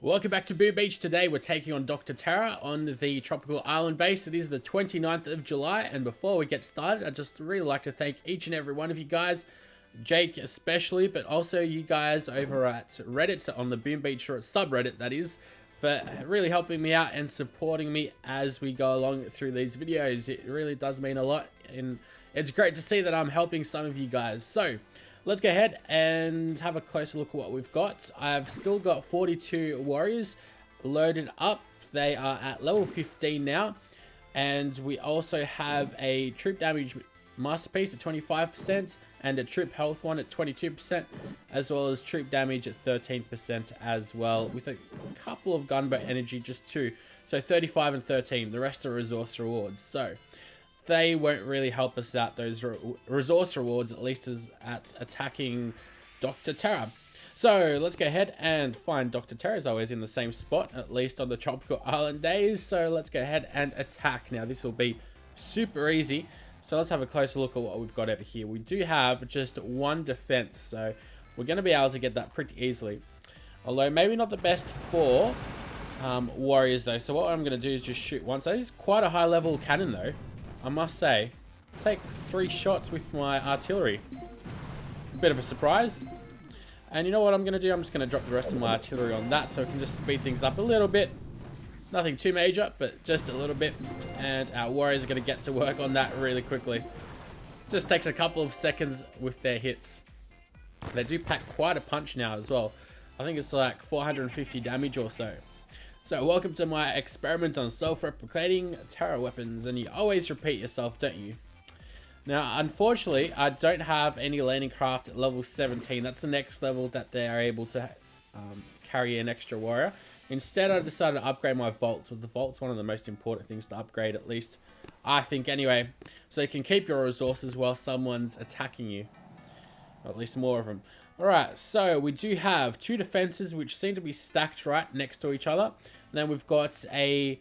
Welcome back to Boom Beach. Today we're taking on Dr. Terra on the tropical island base. It is the 29th of July, and before we get started, I'd just really like to thank each and every one of you guys, Jake especially, but also you guys over at Reddit, on the Boom Beach subreddit that is, for really helping me out and supporting me as we go along through these videos. It really does mean a lot, and it's great to see that I'm helping some of you guys. So let's go ahead and have a closer look at what we've got. I've still got 42 warriors loaded up. They are at level 15 now. And we also have a troop damage masterpiece at 25% and a troop health one at 22%, as well as troop damage at 13% as well, with a couple of gunboat energy, just 2. So 35 and 13. The rest are resource rewards. So they won't really help us out, those resource rewards, at least as at attacking Dr. Terra. So let's go ahead and find Dr. Terra. Is always in the same spot, at least on the tropical island days. So let's go ahead and attack. Now this will be super easy. So let's have a closer look at what we've got over here. We do have just 1 defense, so we're going to be able to get that pretty easily. Although maybe not the best for warriors though. So what I'm going to do is just shoot once. That is quite a high level cannon though, I must say. Take 3 shots with my artillery. Bit of a surprise. And you know what I'm going to do? I'm just going to drop the rest of my artillery on that so we can just speed things up a little bit. Nothing too major, but just a little bit. And our warriors are going to get to work on that really quickly. Just takes a couple of seconds with their hits. They do pack quite a punch now as well. I think it's like 450 damage or so. So welcome to my experiment on self-replicating Terra weapons, and you always repeat yourself, don't you? Now, unfortunately, I don't have any landing craft at level 17. That's the next level that they are able to carry an extra warrior. Instead, I decided to upgrade my vaults. Well, the vault's one of the most important things to upgrade, at least I think anyway. So you can keep your resources while someone's attacking you. Or at least more of them. Alright, so we do have 2 defenses which seem to be stacked right next to each other. And then we've got a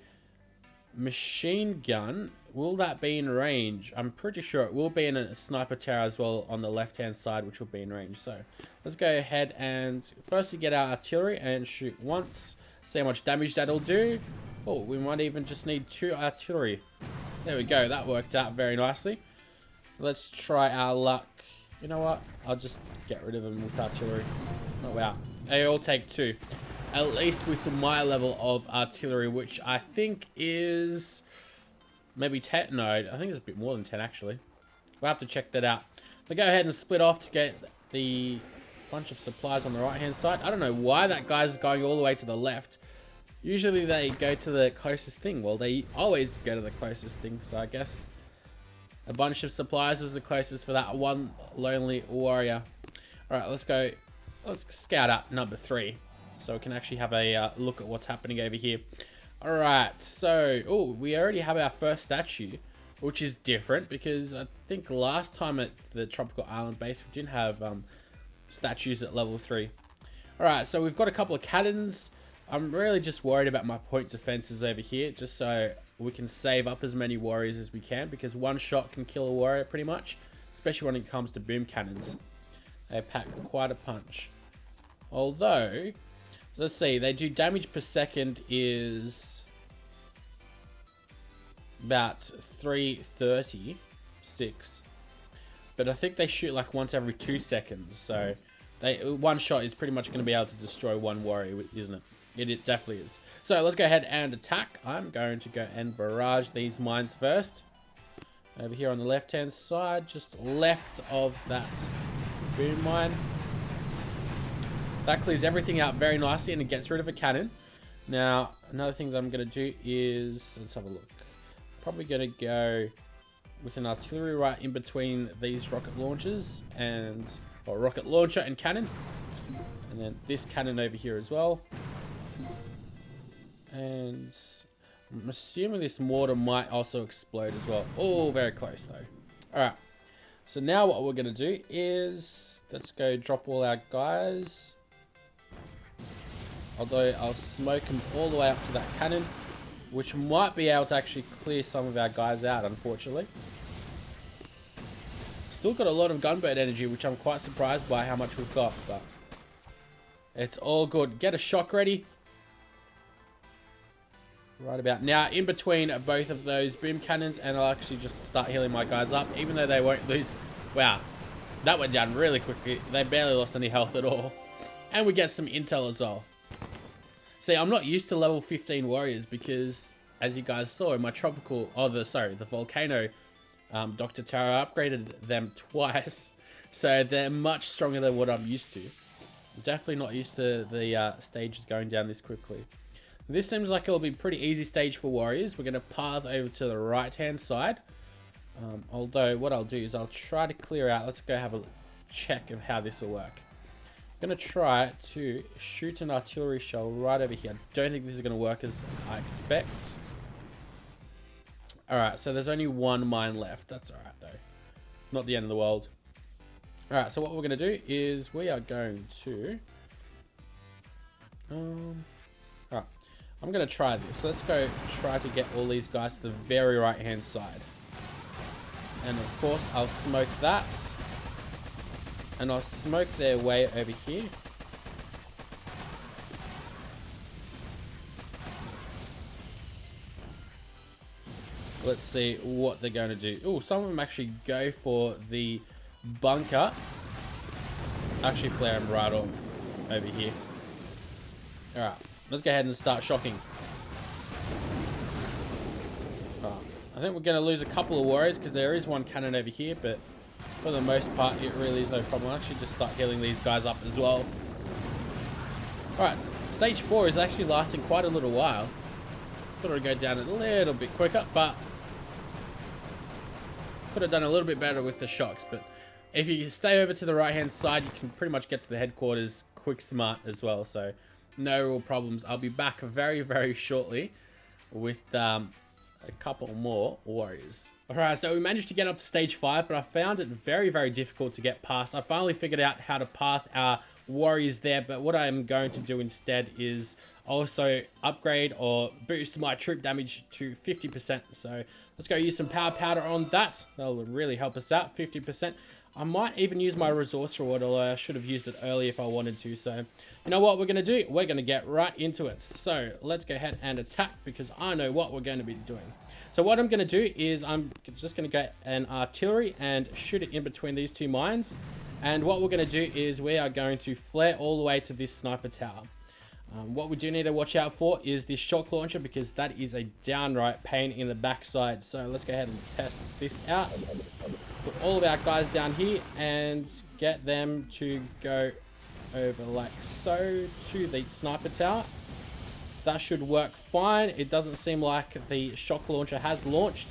machine gun. Will that be in range? I'm pretty sure it will be in a sniper tower as well on the left hand side, which will be in range. So let's go ahead and firstly get our artillery and shoot once. See how much damage that'll do. Oh, we might even just need 2 artillery. There we go, that worked out very nicely. Let's try our luck. You know what? I'll just get rid of them with artillery. Oh wow, they all take 2. At least with my level of artillery, which I think is maybe 10. No, I think it's a bit more than 10 actually. We'll have to check that out. So go ahead and split off to get the bunch of supplies on the right hand side. I don't know why that guy's going all the way to the left. Usually they go to the closest thing. Well, they always go to the closest thing, so I guess a bunch of supplies is the closest for that one lonely warrior. Alright, let's go. Let's scout out number 3. So we can actually have a look at what's happening over here. Alright, so we already have our first statue, which is different because I think last time at the tropical island base we didn't have statues at level 3. Alright, so we've got a couple of cannons. I'm really just worried about my point defenses over here, just so we can save up as many warriors as we can, because 1 shot can kill a warrior pretty much, especially when it comes to boom cannons. They pack quite a punch. Although, let's see, they do damage per second is about 336, but I think they shoot like once every 2 seconds, so 1 shot is pretty much going to be able to destroy 1 warrior, isn't it? It definitely is. So let's go ahead and attack. I'm going to go and barrage these mines first. Over here on the left hand side, just left of that boom mine. That clears everything out very nicely and it gets rid of a cannon. Now, another thing that I'm going to do is, let's have a look. Probably going to go with an artillery right in between these rocket launchers or rocket launcher and cannon. And then this cannon over here as well. And I'm assuming this mortar might also explode as well. Oh, very close though. Alright. So now what we're going to do is, let's go drop all our guys. Although I'll smoke them all the way up to that cannon, which might be able to actually clear some of our guys out, unfortunately. Still got a lot of gunboat energy, which I'm quite surprised by how much we've got, but it's all good. Get a shock ready. right about now, in between both of those boom cannons, and I'll actually just start healing my guys up, even though they won't lose. Wow, that went down really quickly. They barely lost any health at all. And we get some intel as well. See, I'm not used to level 15 warriors because, as you guys saw in my tropical, the Volcano, Dr. Terra upgraded them twice. So they're much stronger than what I'm used to. Definitely not used to the stages going down this quickly. This seems like it'll be a pretty easy stage for warriors. We're going to path over to the right-hand side. Although, what I'll do is I'll try to clear out. Let's go have a check of how this will work. I'm going to try to shoot an artillery shell right over here. I don't think this is going to work as I expect. Alright, so there's only one mine left. That's alright, though. Not the end of the world. Alright, so what we're going to do is we are going to... Alright, I'm going to try this. So let's go try to get all these guys to the very right-hand side. And of course, I'll smoke that. And I'll smoke their way over here. Let's see what they're going to do. Oh, some of them actually go for the bunker. Actually flare them right on over here. Alright, let's go ahead and start shocking. I think we're going to lose a couple of warriors because there is one cannon over here, but for the most part, it really is no problem. I'll actually just start healing these guys up as well. Alright, stage 4 is actually lasting quite a little while. Thought it would go down a little bit quicker, but could have done a little bit better with the shocks. But if you stay over to the right-hand side, you can pretty much get to the headquarters quick smart as well. So no real problems. I'll be back very, very shortly with... a couple more warriors. Alright, so we managed to get up to stage 5, but I found it very, very difficult to get past. I finally figured out how to path our warriors there, but what I'm going to do instead is also upgrade or boost my troop damage to 50%. So let's go use some power powder on that. That'll really help us out, 50%. I might even use my resource reward, although I should have used it early if I wanted to. So, you know what we're going to do? We're going to get right into it. So, let's go ahead and attack because I know what we're going to be doing. So, what I'm going to do is I'm just going to get an artillery and shoot it in between these two mines. And what we're going to do is we are going to flare all the way to this sniper tower. What we do need to watch out for is this shock launcher because that is a downright pain in the backside. So, let's go ahead and test this out. Put all of our guys down here and get them to go over like so to the sniper tower. That should work fine. It doesn't seem like the shock launcher has launched.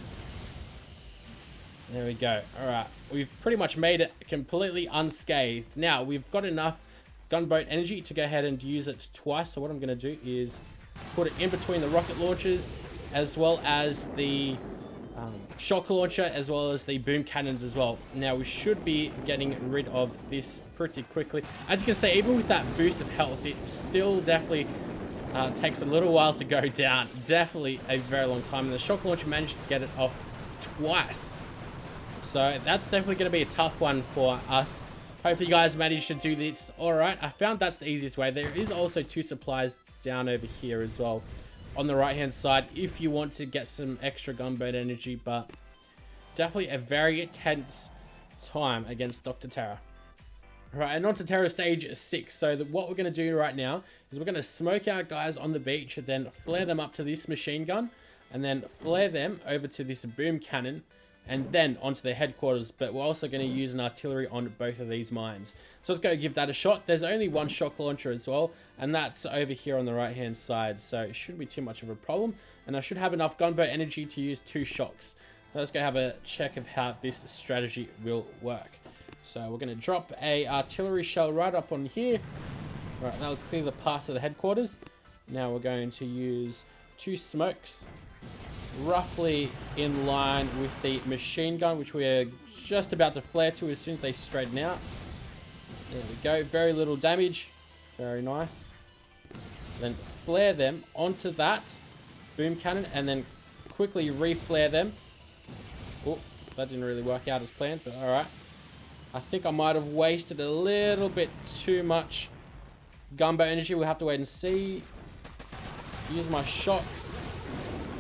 There we go. Alright, we've pretty much made it completely unscathed. Now, we've got enough gunboat energy to go ahead and use it twice. So what I'm going to do is put it in between the rocket launchers as well as the shock launcher as well as the boom cannons as well. Now we should be getting rid of this pretty quickly. As you can see, even with that boost of health, it still definitely takes a little while to go down. Definitely a very long time. And the shock launcher managed to get it off twice. So that's definitely going to be a tough one for us. Hopefully you guys managed to do this. Alright, I found that's the easiest way. There is also 2 supplies down over here as well on the right hand side if you want to get some extra gunboat energy, but definitely a very tense time against Dr. Terra. Alright, and on to Terra stage 6. So what we're going to do right now is we're going to smoke our guys on the beach, then flare them up to this machine gun, and then flare them over to this boom cannon, and then onto their headquarters. But we're also going to use an artillery on both of these mines. So let's go give that a shot. There's only one shock launcher as well, and that's over here on the right hand side, so it shouldn't be too much of a problem, and I should have enough gunboat energy to use 2 shocks. So let's go have a check of how this strategy will work. So we're going to drop a artillery shell right up on here. Right, that'll clear the path to the headquarters. Now we're going to use 2 smokes roughly in line with the machine gun, which we're just about to flare to as soon as they straighten out. There we go, very little damage, very nice. Then flare them onto that boom cannon and then quickly re-flare them. Oh, that didn't really work out as planned, but alright. I think I might have wasted a little bit too much gunboat energy. We'll have to wait and see. Use my shocks.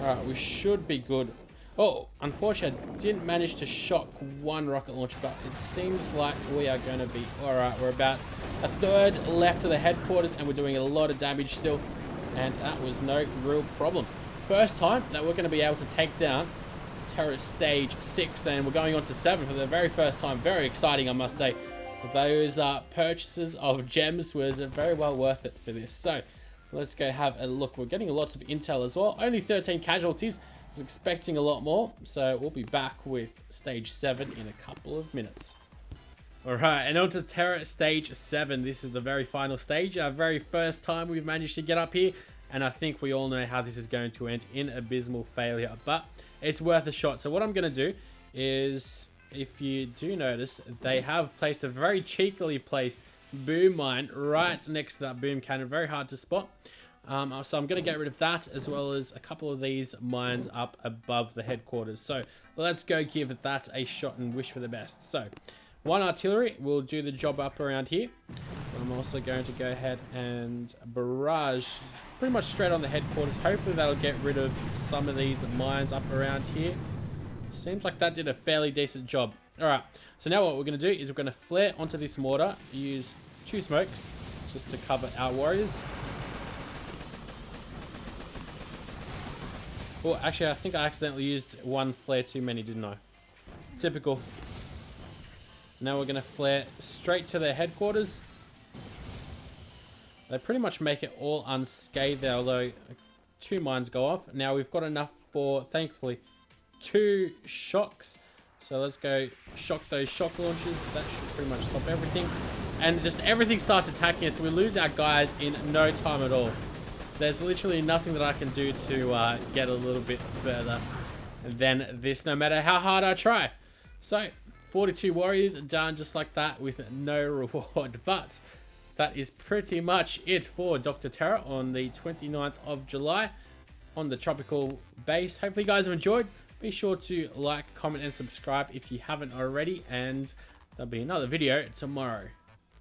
Alright, we should be good. Oh, unfortunately, I didn't manage to shock one rocket launcher, but it seems like we are going to be alright. We're about a third left of the headquarters, and we're doing a lot of damage still, and that was no real problem. First time that we're going to be able to take down Terror Stage 6, and we're going on to 7 for the very first time. Very exciting, I must say. Those purchases of gems was very well worth it for this. So let's go have a look. We're getting lots of intel as well. Only 13 casualties. I was expecting a lot more. So we'll be back with Stage 7 in a couple of minutes. Alright, and on to Terror Stage 7. This is the very final stage. Our very first time we've managed to get up here. And I think we all know how this is going to end in abysmal failure. But it's worth a shot. So what I'm going to do is, if you do notice, they have placed a very cheekily placed boom mine right next to that boom cannon. Very hard to spot. So I'm going to get rid of that, as well as a couple of these mines up above the headquarters. So let's go give that a shot and wish for the best. So one artillery will do the job up around here. I'm also going to go ahead and barrage pretty much straight on the headquarters. Hopefully that'll get rid of some of these mines up around here. Seems like that did a fairly decent job. Alright, so now what we're going to do is we're going to flare onto this mortar. Use 2 smokes just to cover our warriors. Oh, actually, I think I accidentally used 1 flare too many, didn't I? Typical. Now we're going to flare straight to their headquarters. They pretty much make it all unscathed there, although 2 mines go off. Now we've got enough for, thankfully, 2 shocks. So let's go shock those shock launchers. That should pretty much stop everything. And just everything starts attacking us. We lose our guys in no time at all. There's literally nothing that I can do to get a little bit further than this, no matter how hard I try. So 42 warriors done just like that with no reward. But that is pretty much it for Dr. Terra on the 29th of July on the tropical base. Hopefully you guys have enjoyed. Be sure to like, comment, and subscribe if you haven't already. And there'll be another video tomorrow.